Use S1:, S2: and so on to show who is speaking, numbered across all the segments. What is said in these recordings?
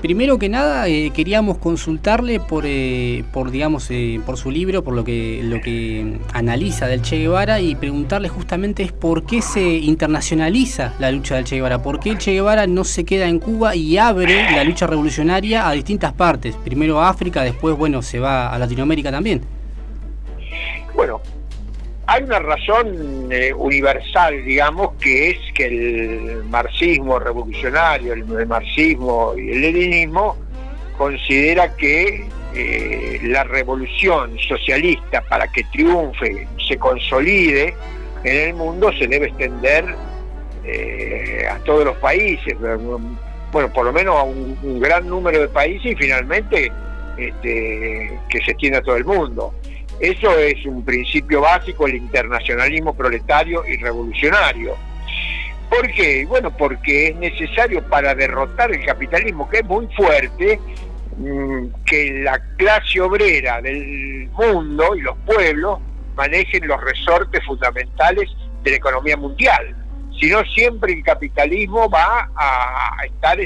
S1: Primero que nada, queríamos consultarle por su libro, por lo que analiza del Che Guevara, y preguntarle justamente es por qué se internacionaliza la lucha del Che Guevara, por qué el Che Guevara no se queda en Cuba y abre la lucha revolucionaria a distintas partes, primero a África, después, se va a Latinoamérica también.
S2: Bueno, hay una razón universal, digamos, que es que el marxismo revolucionario, el marxismo y el leninismo considera que la revolución socialista, para que triunfe, se consolide en el mundo, se debe extender a todos los países, bueno, por lo menos a un gran número de países, y finalmente que se extienda a todo el mundo. Eso es un principio básico, el internacionalismo proletario y revolucionario. ¿Por qué? Bueno, porque es necesario para derrotar el capitalismo, que es muy fuerte, que la clase obrera del mundo y los pueblos manejen los resortes fundamentales de la economía mundial. Si no, siempre el capitalismo va a estar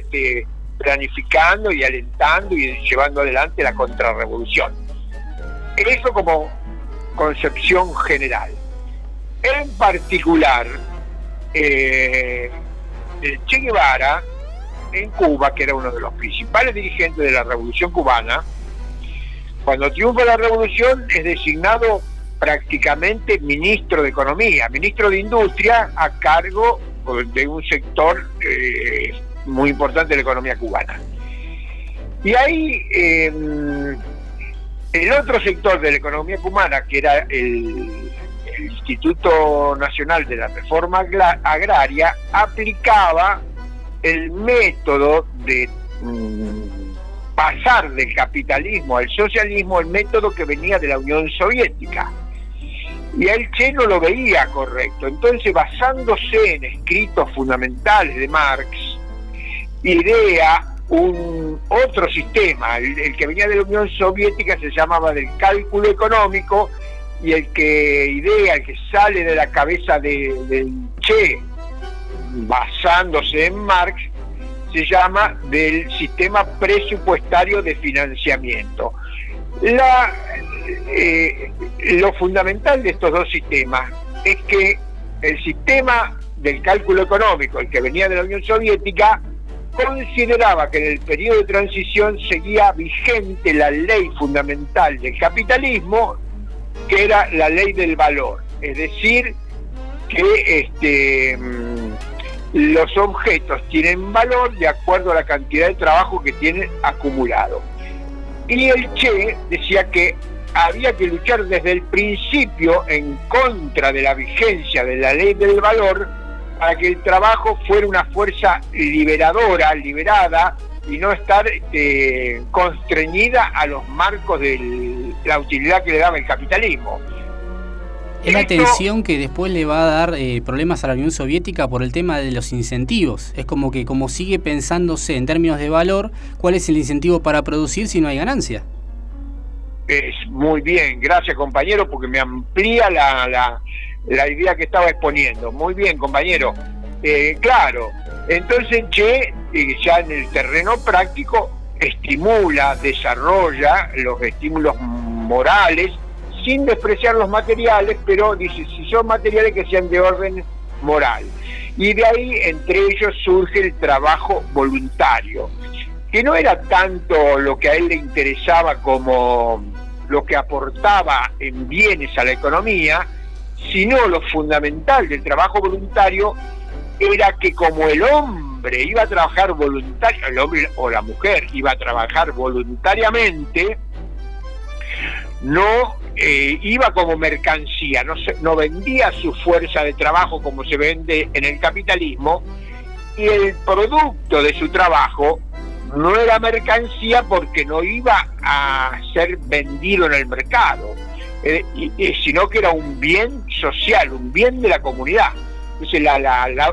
S2: planificando y alentando y llevando adelante la contrarrevolución. Eso como concepción general. En particular, el Che Guevara en Cuba, que era uno de los principales dirigentes de la Revolución Cubana, cuando triunfa la revolución es designado prácticamente ministro de Economía, ministro de Industria, a cargo de un sector muy importante de la economía cubana. Y ahí el otro sector de la economía cubana, que era el Instituto Nacional de la Reforma Agraria, aplicaba el método de pasar del capitalismo al socialismo, el método que venía de la Unión Soviética. Y el Che no lo veía correcto. Entonces, basándose en escritos fundamentales de Marx, idea otro sistema. El que venía de la Unión Soviética se llamaba del cálculo económico, y el que sale de la cabeza del Che, basándose en Marx, se llama del sistema presupuestario de financiamiento. Lo fundamental de estos dos sistemas es que el sistema del cálculo económico, el que venía de la Unión Soviética, consideraba que en el periodo de transición seguía vigente la ley fundamental del capitalismo, que era la ley del valor, es decir, que los objetos tienen valor de acuerdo a la cantidad de trabajo que tienen acumulado. Y el Che decía que había que luchar desde el principio en contra de la vigencia de la ley del valor, para que el trabajo fuera una fuerza liberada, y no estar constreñida a los marcos de la utilidad que le daba el capitalismo.
S1: Es la tensión que después le va a dar problemas a la Unión Soviética por el tema de los incentivos. Es como sigue pensándose en términos de valor, ¿cuál es el incentivo para producir si no hay ganancia?
S2: Es muy bien, gracias compañero, porque me amplía la idea que estaba exponiendo. Muy bien, compañero. Claro, entonces Che, ya en el terreno práctico, estimula, desarrolla los estímulos morales, sin despreciar los materiales, pero dice, si son materiales, que sean de orden moral. Y de ahí, entre ellos, surge el trabajo voluntario, que no era tanto lo que a él le interesaba como lo que aportaba en bienes a la economía, sino lo fundamental del trabajo voluntario era que, como el hombre iba a trabajar voluntario, el hombre o la mujer iba a trabajar voluntariamente, no iba como mercancía, no vendía su fuerza de trabajo como se vende en el capitalismo, y el producto de su trabajo no era mercancía porque no iba a ser vendido en el mercado, sino que era un bien social, un bien de la comunidad. Entonces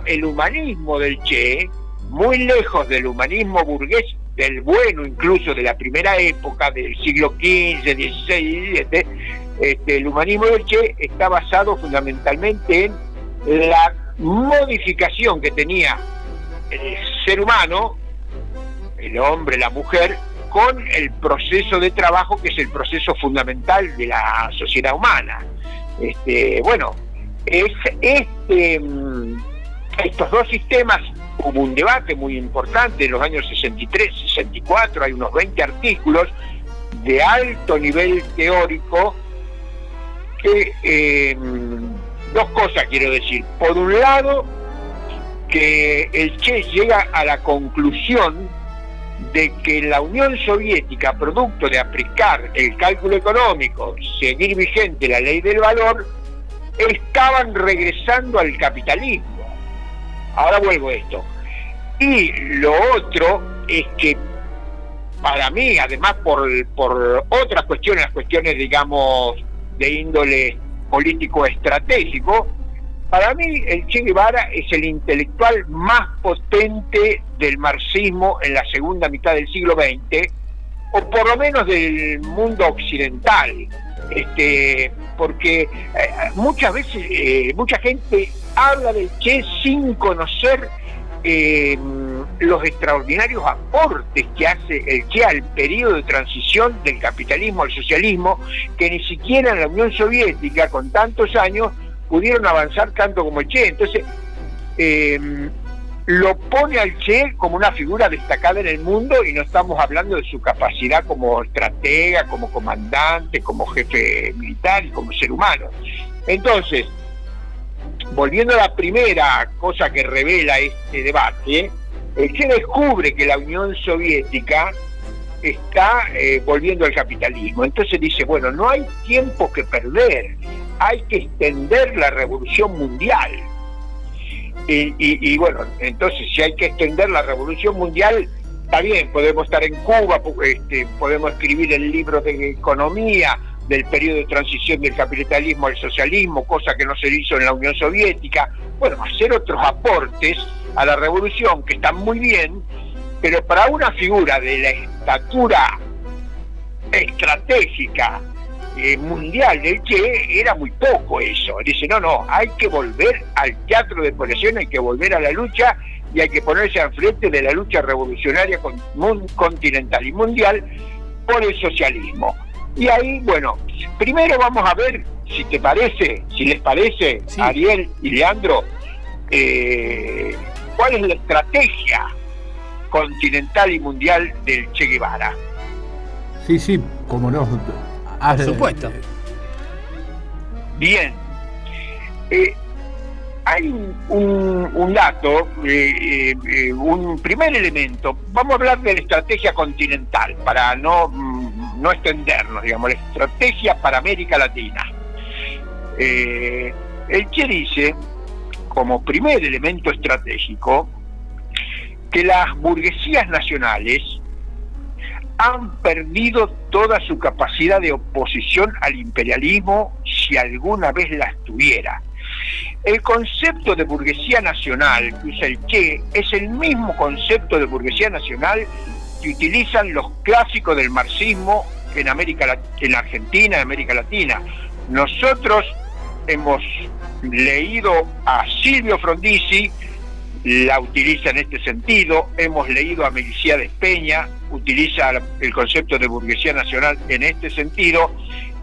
S2: el humanismo del Che, muy lejos del humanismo burgués, del bueno incluso de la primera época, del siglo XV, XVI, el humanismo del Che está basado fundamentalmente en la modificación que tenía el ser humano el hombre, la mujer, con el proceso de trabajo, que es el proceso fundamental de la sociedad humana. Bueno, estos dos sistemas, hubo un debate muy importante en los años 63, 64, hay unos 20 artículos de alto nivel teórico que, dos cosas quiero decir. Por un lado, que el Che llega a la conclusión de que la Unión Soviética, producto de aplicar el cálculo económico, seguir vigente la ley del valor, estaban regresando al capitalismo. Ahora vuelvo a esto. Y lo otro es que, para mí, además por otras cuestiones, las cuestiones, digamos, de índole político-estratégico, para mí el Che Guevara es el intelectual más potente del marxismo en la segunda mitad del siglo XX, o por lo menos del mundo occidental, porque muchas veces mucha gente habla del Che sin conocer los extraordinarios aportes que hace el Che al periodo de transición del capitalismo al socialismo, que ni siquiera en la Unión Soviética, con tantos años, pudieron avanzar tanto como el Che. Entonces lo pone al Che como una figura destacada en el mundo, y no estamos hablando de su capacidad como estratega, como comandante, como jefe militar y como ser humano. Entonces, volviendo a la primera cosa que revela este debate, el Che descubre que la Unión Soviética está volviendo al capitalismo. Entonces dice, bueno, no hay tiempo que perder, hay que extender la revolución mundial. Y bueno, entonces si hay que extender la revolución mundial, está bien, podemos estar en Cuba, podemos escribir el libro de economía del periodo de transición del capitalismo al socialismo, cosa que no se hizo en la Unión Soviética. Bueno, hacer otros aportes a la revolución que están muy bien, pero para una figura de la estatura estratégica mundial del Che era muy poco eso. Dice, no, hay que volver al teatro de población, hay que volver a la lucha, y hay que ponerse al frente de la lucha revolucionaria continental y mundial por el socialismo. Y ahí, bueno, primero vamos a ver, si les parece, sí, Ariel y Leandro, cuál es la estrategia continental y mundial del Che Guevara.
S3: Sí, como no.
S1: Por supuesto.
S2: Bien. Hay un dato, un primer elemento. Vamos a hablar de la estrategia continental, para no extendernos, digamos, la estrategia para América Latina. El Che dice, como primer elemento estratégico, que las burguesías nacionales han perdido toda su capacidad de oposición al imperialismo, si alguna vez las tuviera. El concepto de burguesía nacional que usa el Che es el mismo concepto de burguesía nacional que utilizan los clásicos del marxismo en Argentina, en América Latina. Nosotros hemos leído a Silvio Frondizi, la utiliza en este sentido, hemos leído a Meliciades Peña, utiliza el concepto de burguesía nacional en este sentido,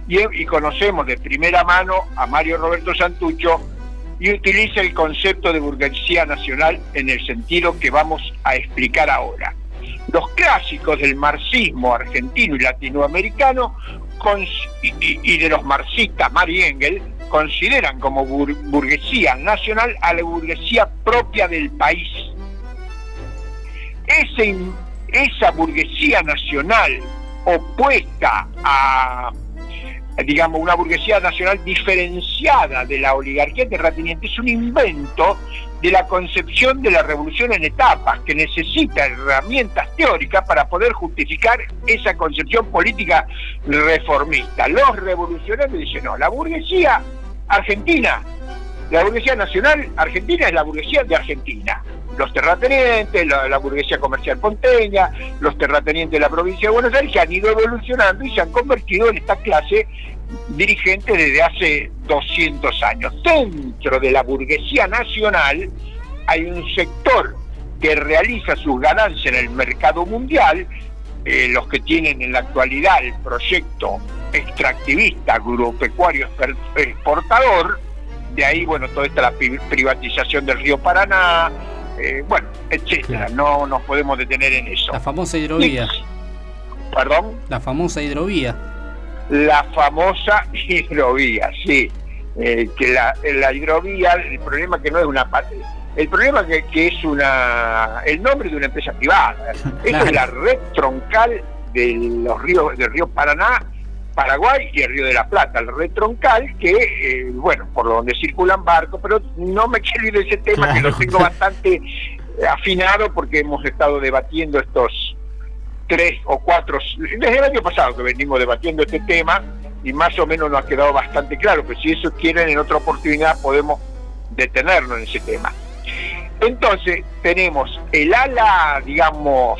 S2: y conocemos de primera mano a Mario Roberto Santucho, y utiliza el concepto de burguesía nacional en el sentido que vamos a explicar ahora. Los clásicos del marxismo argentino y latinoamericano y de los marxistas, Marx y Engels, consideran como burguesía nacional a la burguesía propia del país. Esa burguesía nacional opuesta a, digamos, una burguesía nacional diferenciada de la oligarquía terrateniente, es un invento de la concepción de la revolución en etapas, que necesita herramientas teóricas para poder justificar esa concepción política reformista. Los revolucionarios dicen, no, la burguesía argentina, la burguesía nacional argentina es la burguesía de Argentina. Los terratenientes, la burguesía comercial porteña, los terratenientes de la provincia de Buenos Aires se han ido evolucionando y se han convertido en esta clase dirigente desde hace 200 años. Dentro de la burguesía nacional hay un sector que realiza sus ganancias en el mercado mundial, los que tienen en la actualidad el proyecto extractivista agropecuario exportador, de ahí, bueno, toda esta la privatización del río Paraná, bueno, etcétera.
S3: Claro.
S2: No nos podemos detener en eso.
S1: La famosa hidrovía.
S2: ¿Perdón?
S1: La famosa hidrovía.
S2: La famosa hidrovía, sí. Que la hidrovía, el problema que no es una... El problema que es el nombre de una empresa privada.
S1: Claro.
S2: Esta es la red troncal del río Paraná, Paraguay y el Río de la Plata, el red troncal que, bueno, por donde circulan barcos, pero no me quiero ir de ese tema, claro, que lo tengo bastante afinado porque hemos estado debatiendo estos 3 o 4, desde el año pasado que venimos debatiendo este tema y más o menos nos ha quedado bastante claro, pero si eso quieren en otra oportunidad podemos detenernos en ese tema. Entonces tenemos el ala, digamos,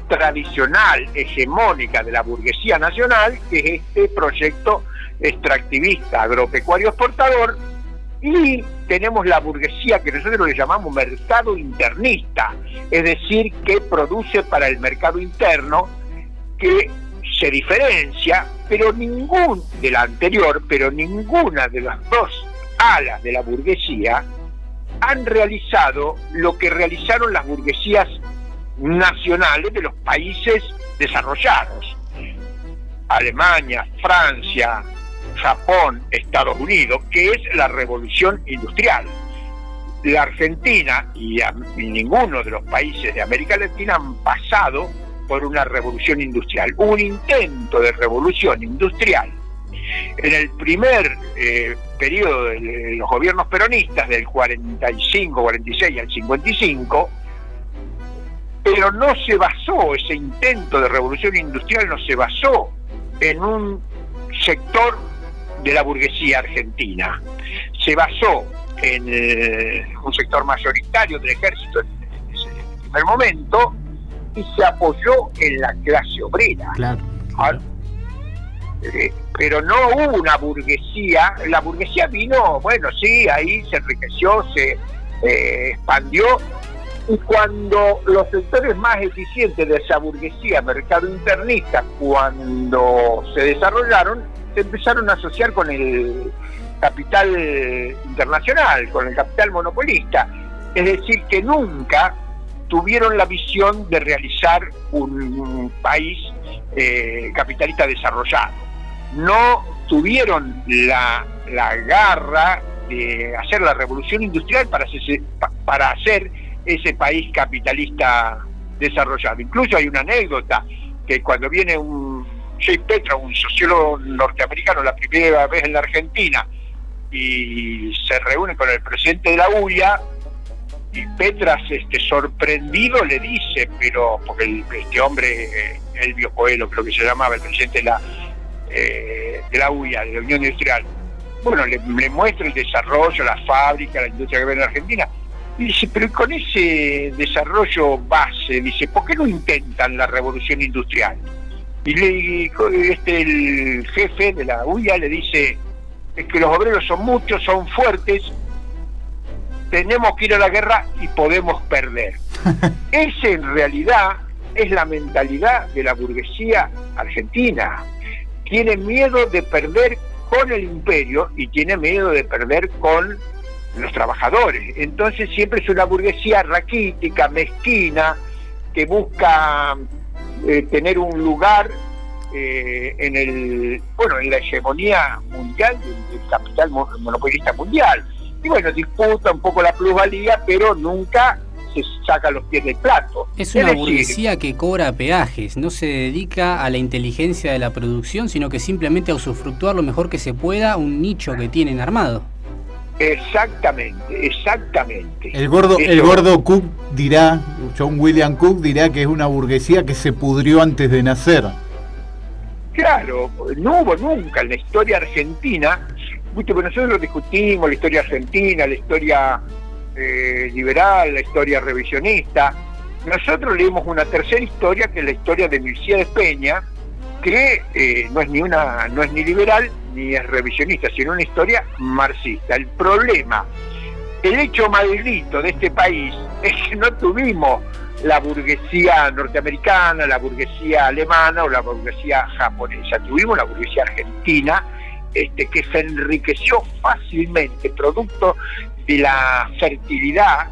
S2: tradicional, hegemónica de la burguesía nacional, que es este proyecto extractivista agropecuario exportador, y tenemos la burguesía que nosotros le llamamos mercado internista, es decir, que produce para el mercado interno, que se diferencia, pero ninguna de las dos alas de la burguesía han realizado lo que realizaron las burguesías nacionales de los países desarrollados: Alemania, Francia, Japón, Estados Unidos, que es la revolución industrial. La Argentina y ninguno de los países de América Latina han pasado por una revolución industrial, un intento de revolución industrial. En el primer periodo de los gobiernos peronistas, del 45, 46 al 55, pero no se basó, ese intento de revolución industrial no se basó en un sector de la burguesía argentina, se basó en un sector mayoritario del ejército en ese primer momento y se apoyó en la clase obrera.
S3: Claro.
S2: Pero no hubo una burguesía, la burguesía vino, bueno, sí, ahí se enriqueció, se expandió, y cuando los sectores más eficientes de esa burguesía mercado internista, cuando se desarrollaron, se empezaron a asociar con el capital internacional, con el capital monopolista, es decir, que nunca tuvieron la visión de realizar un país capitalista desarrollado. No tuvieron la garra de hacer la revolución industrial para hacer ese país capitalista desarrollado. Incluso hay una anécdota que cuando viene Jay Petra, un sociólogo norteamericano, la primera vez en la Argentina, y se reúne con el presidente de la UIA, y Petras, sorprendido, le dice, pero porque este hombre, Elvio Coelho creo que se llamaba, el presidente de la UIA, de la Unión Industrial, bueno, le muestra el desarrollo, la fábrica, la industria que ve en Argentina, y dice, pero con ese desarrollo base, dice, ¿por qué no intentan la revolución industrial? Y el jefe de la UIA le dice, es que los obreros son muchos, son fuertes, tenemos que ir a la guerra y podemos perder. Esa en realidad es la mentalidad de la burguesía argentina. Tiene miedo de perder con el imperio y tiene miedo de perder con los trabajadores. Entonces siempre es una burguesía raquítica, mezquina, que busca tener un lugar en la hegemonía mundial del capital monopolista mundial. Y bueno, disputa un poco la plusvalía, pero nunca se saca los pies del plato.
S1: Es una burguesía que cobra peajes, no se dedica a la inteligencia de la producción, sino que simplemente a usufructuar lo mejor que se pueda un nicho que tienen armado.
S2: Exactamente.
S3: El gordo Cook dirá, John William Cook dirá que es una burguesía que se pudrió antes de nacer.
S2: Claro, no hubo nunca en la historia argentina, porque nosotros discutimos la historia argentina, la historia liberal, la historia revisionista. Nosotros leemos una tercera historia, que es la historia de Milcíades Peña, que no es ni liberal ni es revisionista, sino una historia marxista. El problema El hecho maldito de este país es que no tuvimos la burguesía norteamericana, la burguesía alemana o la burguesía japonesa. Tuvimos la burguesía argentina, que se enriqueció fácilmente, producto de la fertilidad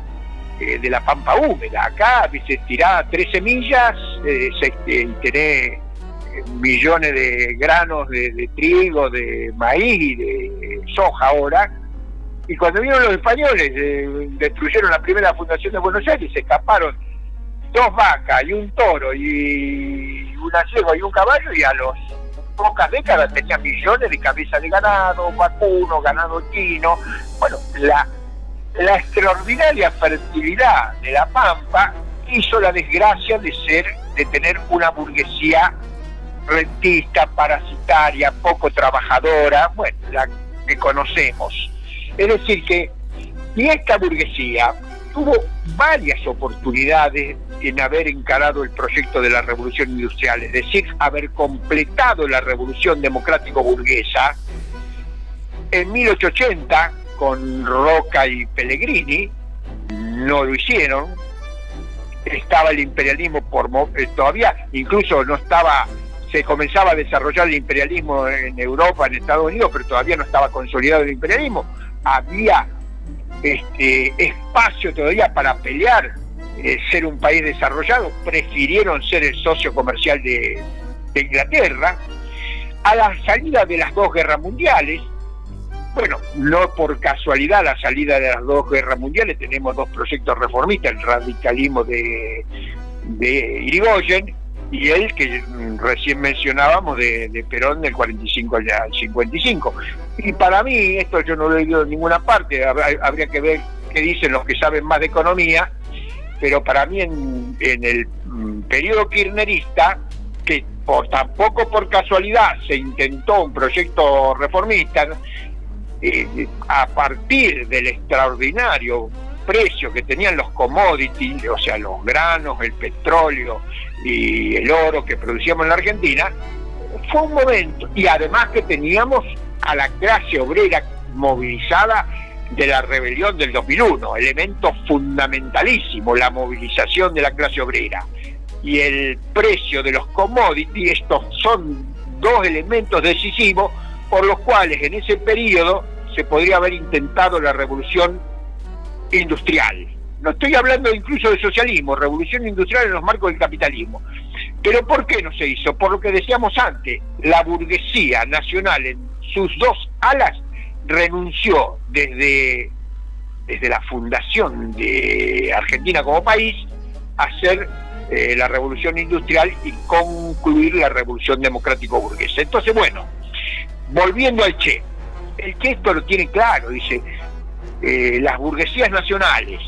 S2: de la pampa húmeda. Acá se tiraba 3 semillas y tenés millones de granos de trigo, de maíz y de soja ahora. Y cuando vinieron los españoles, destruyeron la primera fundación de Buenos Aires, se escaparon 2 vacas y un toro y una yegua y un caballo, y a las pocas décadas tenía millones de cabezas de ganado, vacuno, ganado chino. Bueno, la extraordinaria fertilidad de la pampa hizo la desgracia de tener una burguesía rentista, parasitaria, poco trabajadora, bueno, la que conocemos. Es decir que, y esta burguesía tuvo varias oportunidades en haber encarado el proyecto de la revolución industrial, es decir, haber completado la revolución democrático-burguesa en 1880 con Roca y Pellegrini. No lo hicieron. Estaba el imperialismo todavía, incluso no estaba, se comenzaba a desarrollar el imperialismo en Europa, en Estados Unidos, pero todavía no estaba consolidado el imperialismo. Había espacio todavía para pelear, ser un país desarrollado. Prefirieron ser el socio comercial de Inglaterra. A la salida de las 2 guerras mundiales, bueno, no por casualidad, la salida de las 2 guerras mundiales, tenemos 2 proyectos reformistas, el radicalismo de Irigoyen y el que recién mencionábamos de Perón del 45 al 55. Y para mí, esto yo no lo he leído en ninguna parte, habría que ver qué dicen los que saben más de economía, pero para mí en el periodo kirchnerista, que tampoco por casualidad se intentó un proyecto reformista, a partir del extraordinario precio que tenían los commodities, o sea, los granos, el petróleo y el oro que producíamos en la Argentina, fue un momento, y además que teníamos a la clase obrera movilizada de la rebelión del 2001, elemento fundamentalísimo, la movilización de la clase obrera y el precio de los commodities. Estos son 2 elementos decisivos por los cuales en ese periodo se podría haber intentado la revolución industrial. No estoy hablando incluso de socialismo, revolución industrial en los marcos del capitalismo. Pero ¿por qué no se hizo? Por lo que decíamos antes, la burguesía nacional en sus 2 alas renunció desde la fundación de Argentina como país a hacer la revolución industrial y concluir la revolución democrático-burguesa. Entonces, bueno, volviendo al Che, el Che esto lo tiene claro, dice, las burguesías nacionales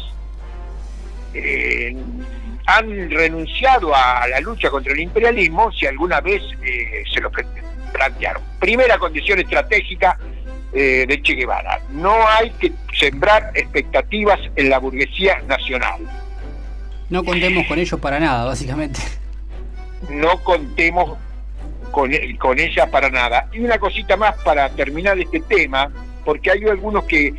S2: han renunciado a la lucha contra el imperialismo si alguna vez se lo plantearon. Primera condición estratégica de Che Guevara: no hay que sembrar expectativas en la burguesía nacional.
S1: No contemos con ellos para nada, básicamente.
S2: No contemos con ella para nada. Y una cosita más para terminar este tema, porque hay algunos que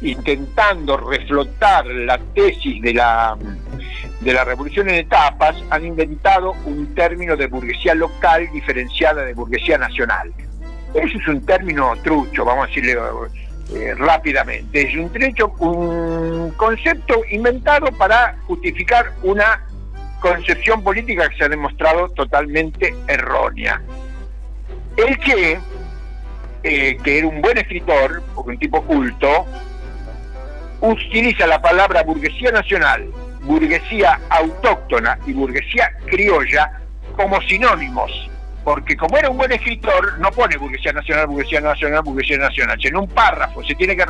S2: intentando reflotar la tesis de la revolución en etapas, han inventado un término de burguesía local diferenciada de burguesía nacional. Eso es un término trucho, vamos a decirle rápidamente. Es un concepto inventado para justificar una concepción política que se ha demostrado totalmente errónea. El que era un buen escritor, un tipo culto, utiliza la palabra burguesía nacional, burguesía autóctona y burguesía criolla como sinónimos, porque como era un buen escritor, no pone burguesía nacional, burguesía nacional, burguesía nacional. En un párrafo se tiene que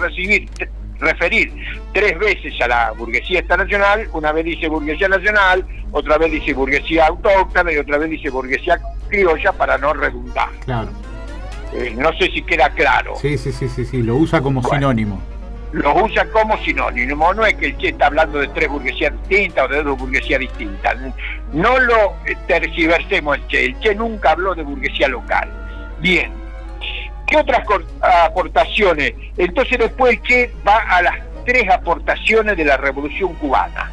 S2: referir 3 veces a la burguesía nacional, una vez dice burguesía nacional, otra vez dice burguesía autóctona y otra vez dice burguesía criolla para no redundar.
S3: Claro.
S2: No sé si queda claro.
S3: Sí, lo usa como sinónimo.
S2: Lo usa como sinónimo, no es que el Che está hablando de 3 burguesías distintas o de 2 burguesías distintas. No lo tergiversemos el Che nunca habló de burguesía local. Bien, ¿Qué otras aportaciones? Entonces después Che va a las 3 aportaciones de la Revolución Cubana.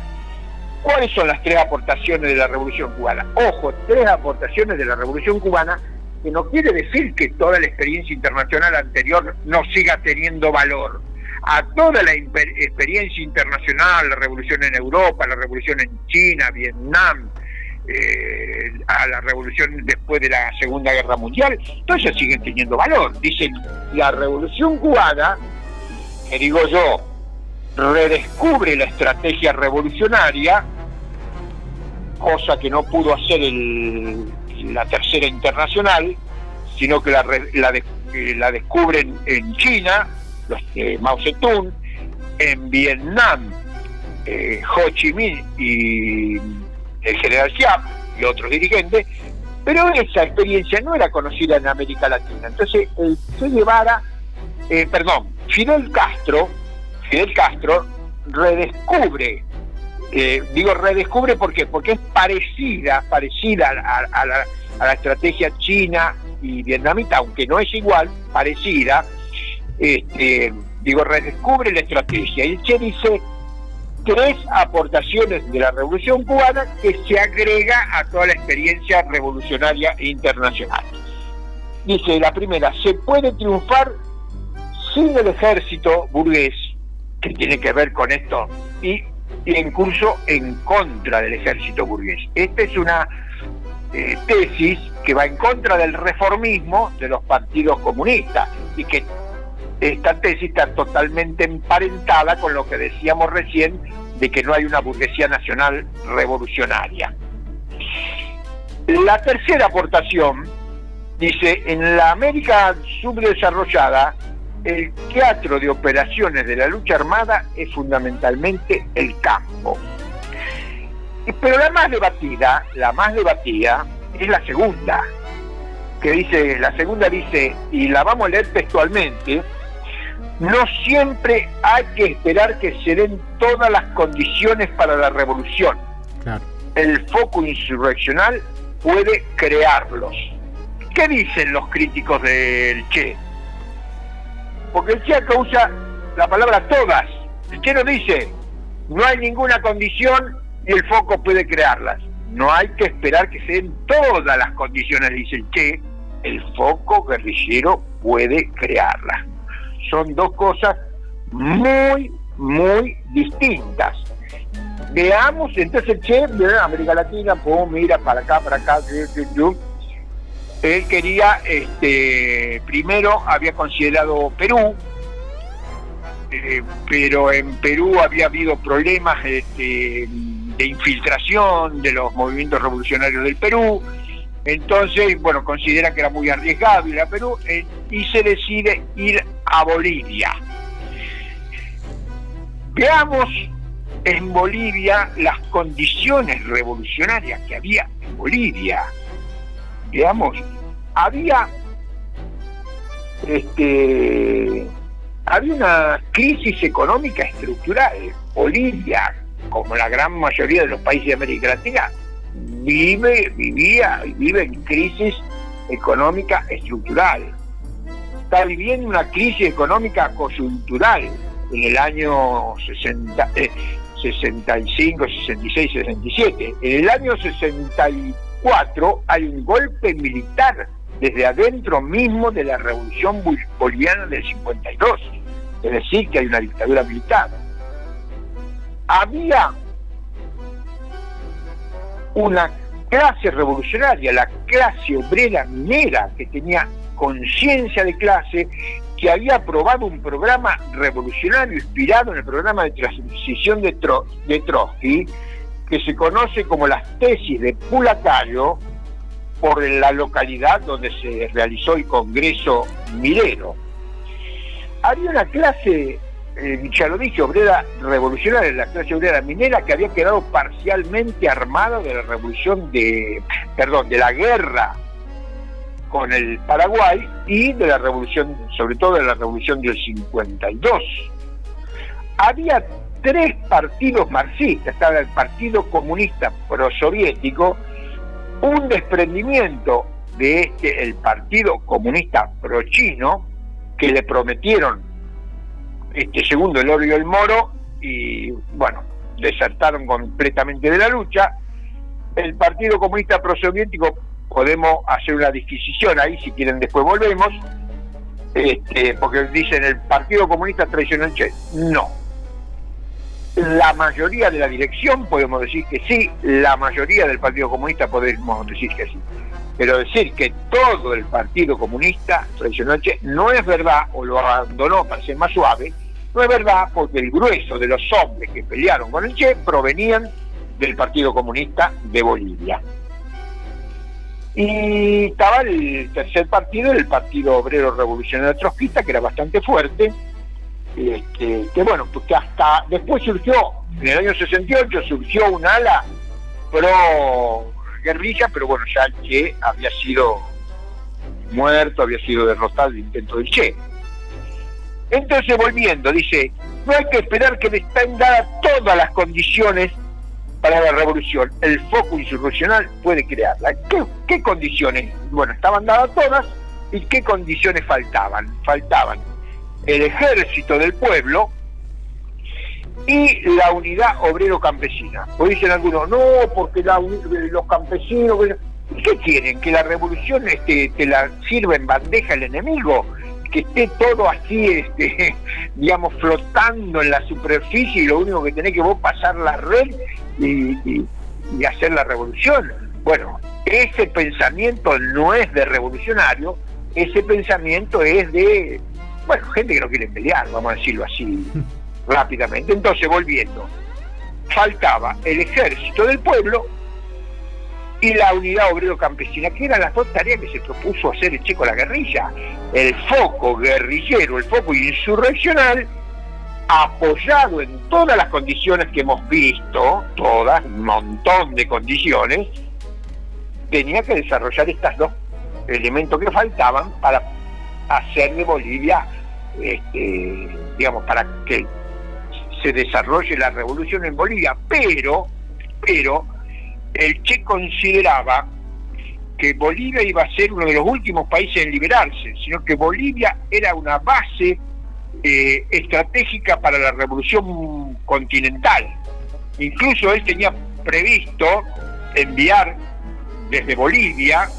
S2: ¿Cuáles son las 3 aportaciones de la Revolución Cubana? Ojo, 3 aportaciones de la Revolución Cubana, que no quiere decir que toda la experiencia internacional anterior no siga teniendo valor. A toda la experiencia internacional, la revolución en Europa, la revolución en China, Vietnam, a la revolución después de la Segunda Guerra Mundial, todas ellas siguen teniendo valor. Dicen, la Revolución Cubana, que digo yo, redescubre la estrategia revolucionaria, cosa que no pudo hacer la Tercera Internacional, sino que la descubren en China, los Mao Zedong, en Vietnam, Ho Chi Minh y el general Giap y otros dirigentes, pero esa experiencia no era conocida en América Latina. Entonces el Che Guevara, Fidel Castro redescubre, redescubre ¿por qué? Porque es parecida a la estrategia china y vietnamita, aunque no es igual, parecida, redescubre la estrategia. Y el Che dice 3 aportaciones de la Revolución Cubana que se agrega a toda la experiencia revolucionaria internacional. Dice, la primera, se puede triunfar sin el ejército burgués, que tiene que ver con esto, y incluso en contra del ejército burgués. Esta es una tesis que va en contra del reformismo de los partidos comunistas, y que esta tesis está totalmente emparentada con lo que decíamos recién, de que no hay una burguesía nacional revolucionaria. La tercera aportación dice, en la América subdesarrollada, el teatro de operaciones de la lucha armada es fundamentalmente el campo. Pero la más debatida es la segunda, la segunda dice, y la vamos a leer textualmente: no siempre hay que esperar que se den todas las condiciones para la revolución. Claro. El foco insurreccional puede crearlos. ¿Qué dicen los críticos del Che? Porque el Che acá usa la palabra todas. El Che no dice, no hay ninguna condición y el foco puede crearlas. No hay que esperar que se den todas las condiciones, dice el Che, el foco guerrillero puede crearlas. Son dos cosas muy, muy distintas. Veamos, entonces el Che, mira, América Latina, mira para acá, él quería, primero había considerado Perú, pero en Perú había habido problemas de infiltración de los movimientos revolucionarios del Perú. Entonces, considera que era muy arriesgado ir a Perú y se decide ir a Bolivia. Veamos en Bolivia las condiciones revolucionarias que había en Bolivia. Veamos, había una crisis económica estructural. Bolivia, como la gran mayoría de los países de América Latina, vive en crisis económica estructural. Está viviendo una crisis económica coyuntural en el año 65, 66, 67. En el año 64 hay un golpe militar desde adentro mismo de la revolución boliviana del 52. Es decir, que hay una dictadura militar. Había una clase revolucionaria, la clase obrera minera, que tenía conciencia de clase, que había aprobado un programa revolucionario inspirado en el programa de transición de Trotsky, que se conoce como las tesis de Pulacayo, por la localidad donde se realizó el Congreso Minero. Había una clase, ya lo dije, obrera revolucionaria, la clase obrera minera, que había quedado parcialmente armada de la revolución de la guerra con el Paraguay y de la revolución, sobre todo de la revolución del 52. Había 3 partidos marxistas. Estaba el Partido Comunista Prosoviético, un desprendimiento de el Partido Comunista Pro-Chino, que le prometieron segundo el oro y el moro, y bueno, desertaron completamente de la lucha. El Partido Comunista Prosoviético, podemos hacer una disquisición ahí, si quieren después volvemos, porque dicen el Partido Comunista traicionó al Che. No. La mayoría de la dirección podemos decir que sí, la mayoría del Partido Comunista podemos decir que sí. Pero decir que todo el Partido Comunista traicionó al Che no es verdad, o lo abandonó para ser más suave, no es verdad, porque el grueso de los hombres que pelearon con el Che provenían del Partido Comunista de Bolivia. Y estaba el tercer partido, el Partido Obrero Revolucionario Trotskista, que era bastante fuerte, que bueno, porque hasta después surgió, en el año 68, surgió un ala pro guerrilla, pero bueno, ya el Che había sido muerto, había sido derrotado el intento del Che. Entonces, volviendo, dice, no hay que esperar que le estén dadas todas las condiciones para la revolución. El foco insurreccional puede crearla. ¿Qué condiciones? Bueno, estaban dadas todas, ¿y qué condiciones faltaban? Faltaban el ejército del pueblo y la unidad obrero-campesina. Pues dicen algunos, no, porque los campesinos... ¿Qué quieren? ¿Que la revolución te la sirva en bandeja el enemigo? Que esté todo así, digamos, flotando en la superficie, y lo único que tenés que vos pasar la red y hacer la revolución. Bueno, ese pensamiento no es de revolucionario, ese pensamiento es de, bueno, gente que no quiere pelear, vamos a decirlo así rápidamente. Entonces, volviendo, faltaba el ejército del pueblo y la unidad obrero-campesina, que eran las dos tareas que se propuso hacer el Che con la guerrilla. El foco guerrillero, el foco insurreccional, apoyado en todas las condiciones que hemos visto, todas, un montón de condiciones, tenía que desarrollar estos dos elementos que faltaban para hacer de Bolivia, digamos, para que se desarrolle la revolución en Bolivia. Pero el Che consideraba que Bolivia iba a ser uno de los últimos países en liberarse, sino que Bolivia era una base estratégica para la revolución continental. Incluso él tenía previsto enviar desde Bolivia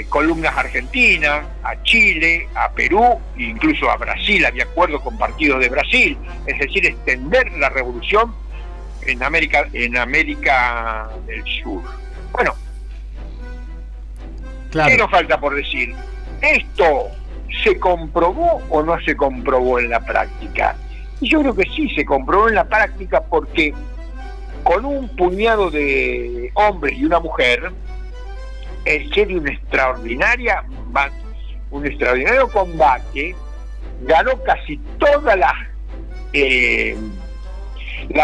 S2: columnas a Argentina, a Chile, a Perú, incluso a Brasil. Había acuerdos con partidos de Brasil, es decir, extender la revolución en América del Sur. Bueno, claro. ¿Qué nos falta por decir? ¿Esto se comprobó o no se comprobó en la práctica? Y yo creo que sí se comprobó en la práctica, porque con un puñado de hombres y una mujer, el Che de un extraordinario combate ganó casi todas las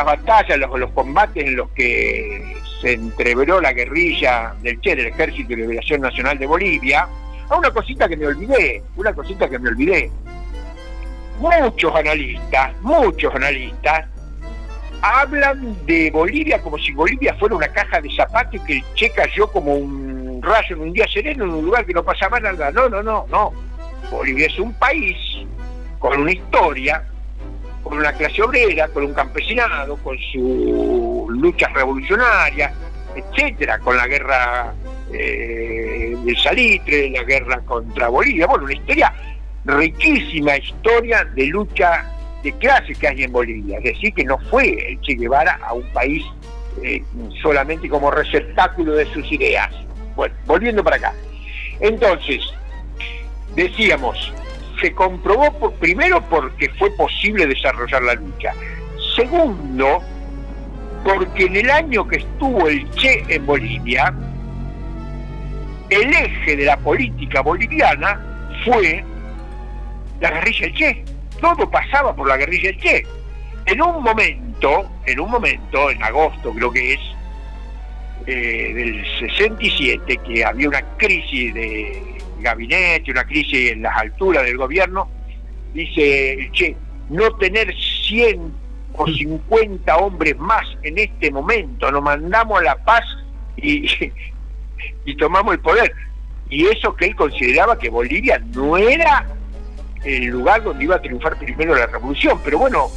S2: batallas, los combates en los que se entreveró la guerrilla del Che, del Ejército de Liberación Nacional de Bolivia. Una cosita que me olvidé. Muchos analistas hablan de Bolivia como si Bolivia fuera una caja de zapatos y que el Che cayó como un rayo en un día sereno en un lugar que no pasaba nada. No. Bolivia es un país con una historia, con una clase obrera, con un campesinado, con sus luchas revolucionarias, etcétera, con la guerra del salitre, la guerra contra Bolivia. Bueno, una historia, riquísima historia de lucha de clases que hay en Bolivia. Es decir, que no fue el Che Guevara a un país solamente como receptáculo de sus ideas. Bueno, volviendo para acá. Entonces, decíamos, se comprobó primero porque fue posible desarrollar la lucha. Segundo, porque en el año que estuvo el Che en Bolivia, el eje de la política boliviana fue la guerrilla del Che. Todo pasaba por la guerrilla del Che. En un momento, en agosto creo que es, del 67, que había una crisis de gabinete, una crisis en las alturas del gobierno, dice el Che, no tener 100 o 50 hombres más en este momento, nos mandamos a la paz y tomamos el poder. y eso que él consideraba que Bolivia no era el lugar donde iba a triunfar primero la revolución. Pero bueno,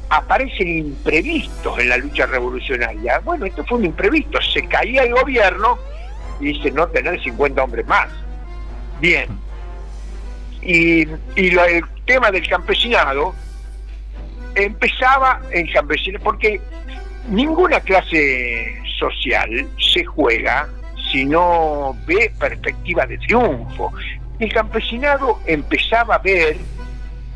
S2: aparecen imprevistos en la lucha revolucionaria. Bueno, esto fue un imprevisto, se caía el gobierno y dice no tener 50 hombres más. Bien. Y el tema del campesinado empezaba en campesinado, porque ninguna clase social se juega si no ve perspectiva de triunfo. El campesinado empezaba a ver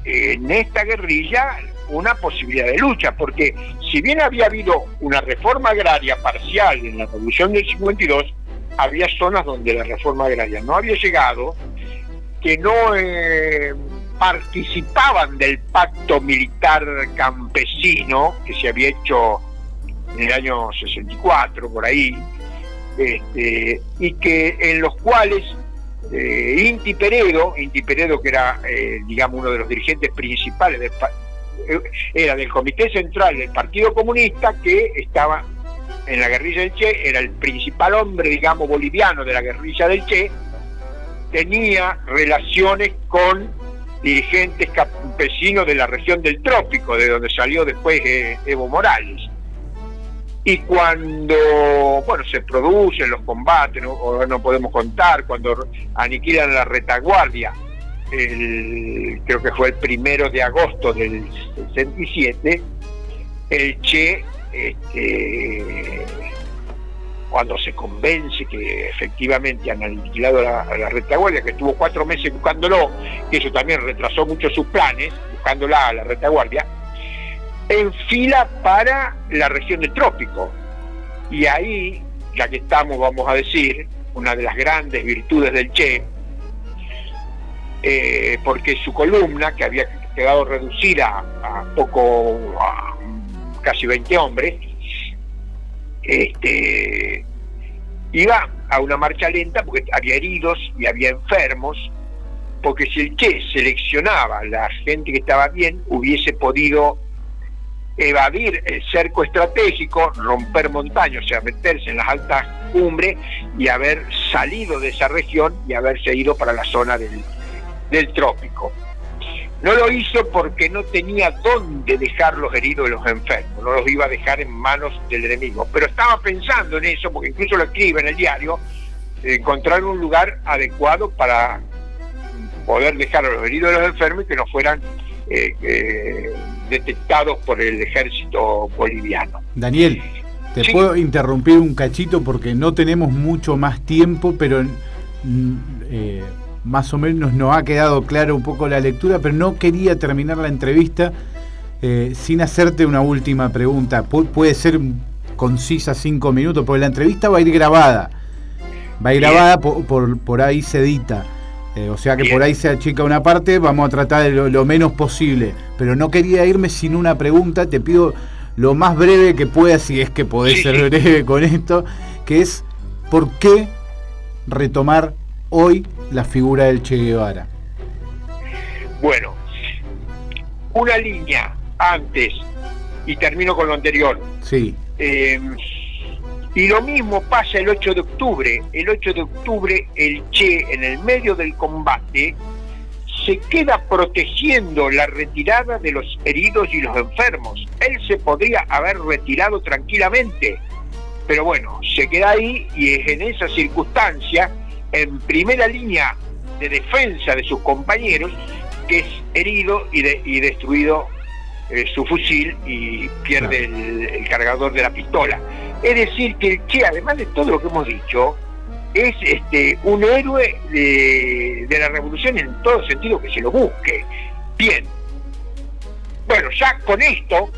S2: en esta guerrilla una posibilidad de lucha, porque si bien había habido una reforma agraria parcial en la Revolución del 52, había zonas donde la reforma agraria no había llegado, que no participaban del pacto militar campesino que se había hecho en el año 64, por ahí, y que en los cuales Inti Peredo, que era, digamos, uno de los dirigentes principales era del Comité Central del Partido Comunista, que estaba en la guerrilla del Che, era el principal hombre, digamos, boliviano de la guerrilla del Che, tenía relaciones con dirigentes campesinos de la región del Trópico, de donde salió después Evo Morales. Y cuando, bueno, se producen los combates, no podemos contar, cuando aniquilan la retaguardia, creo que fue el 1 de agosto del 67, el Che, cuando se convence que efectivamente han aniquilado a la retaguardia, que estuvo 4 meses buscándolo, que eso también retrasó mucho sus planes, buscándola a la retaguardia, enfila para la región del Trópico. Y ahí, ya que estamos, vamos a decir, una de las grandes virtudes del Che, porque su columna, que había quedado reducida a casi 20 hombres, iba a una marcha lenta porque había heridos y había enfermos, porque si el Che seleccionaba la gente que estaba bien, hubiese podido evadir el cerco estratégico, romper montañas, o sea, meterse en las altas cumbres y haber salido de esa región y haberse ido para la zona del Trópico. No lo hizo porque no tenía dónde dejar los heridos y los enfermos, no los iba a dejar en manos del enemigo, pero estaba pensando en eso, porque incluso lo escribe en el diario, encontrar un lugar adecuado para poder dejar a los heridos y los enfermos y que no fueran detectados por el ejército boliviano.
S3: Daniel, te
S2: sí.
S3: puedo interrumpir un cachito porque no tenemos mucho más tiempo, pero más o menos nos ha quedado claro un poco la lectura, pero no quería terminar la entrevista sin hacerte una última pregunta. Puede ser concisa, 5 minutos, porque la entrevista va a ir grabada. Por ahí se edita. O sea que por ahí se achica una parte, vamos a tratar de lo menos posible. Pero no quería irme sin una pregunta, te pido lo más breve que puedas, si es que podés ser breve con esto, que es ¿por qué retomar hoy la figura del Che Guevara?
S2: Bueno, una línea antes, y termino con lo anterior.
S3: Sí.
S2: Y lo mismo pasa el 8 de octubre. El 8 de octubre el Che, en el medio del combate, se queda protegiendo la retirada de los heridos y los enfermos. Él se podría haber retirado tranquilamente, pero bueno, se queda ahí y es en esa circunstancia, en primera línea de defensa de sus compañeros, que es herido y destruido su fusil y pierde el cargador de la pistola. Es decir, que el Che, además de todo lo que hemos dicho, es un héroe de la revolución en todo sentido que se lo busque. Bien. Bueno, ya con esto,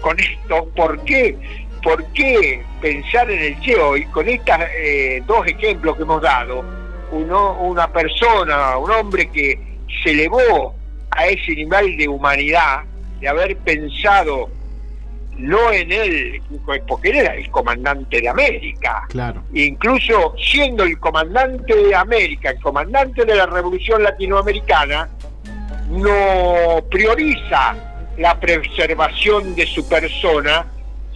S2: ¿por qué pensar en el Che hoy? Con estos 2 ejemplos que hemos dado, una persona, un hombre que se elevó a ese nivel de humanidad, de haber pensado no en él, porque él era el comandante de América.
S3: Claro.
S2: Incluso siendo el comandante de América, el comandante de la revolución latinoamericana, no prioriza la preservación de su persona,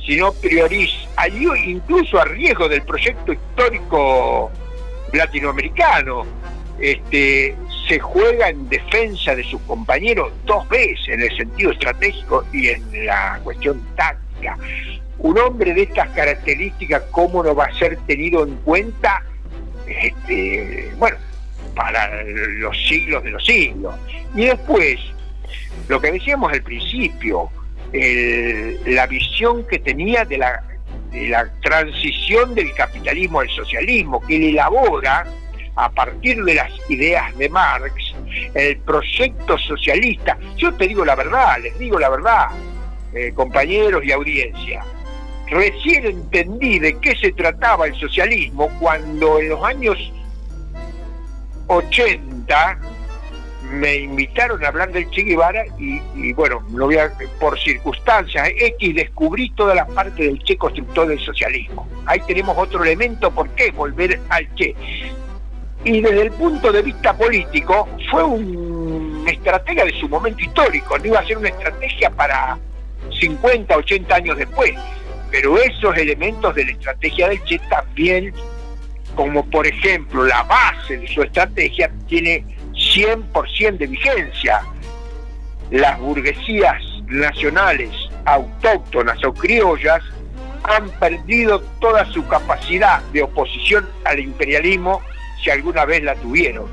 S2: sino prioriza, incluso a riesgo del proyecto histórico latinoamericano, se juega en defensa de sus compañeros 2 veces, en el sentido estratégico y en la cuestión táctica. Un hombre de estas características, ¿cómo no va a ser tenido en cuenta? Bueno, para los siglos de los siglos. Y después, lo que decíamos al principio, la visión que tenía de la transición del capitalismo al socialismo, que él elabora a partir de las ideas de Marx, el proyecto socialista. Yo te digo la verdad, les digo la verdad, compañeros y audiencia. Recién entendí de qué se trataba el socialismo cuando en los años 80 me invitaron a hablar del Che Guevara y bueno, por circunstancias X descubrí toda la parte del Che constructor del socialismo. Ahí tenemos otro elemento, ¿por qué volver al Che? Y desde el punto de vista político fue un estratega de su momento histórico, no iba a ser una estrategia para 50, 80 años después, pero esos elementos de la estrategia del Che también, como por ejemplo la base de su estrategia, tiene 100% de vigencia. Las burguesías nacionales, autóctonas o criollas han perdido toda su capacidad de oposición al imperialismo, si alguna vez la tuvieron.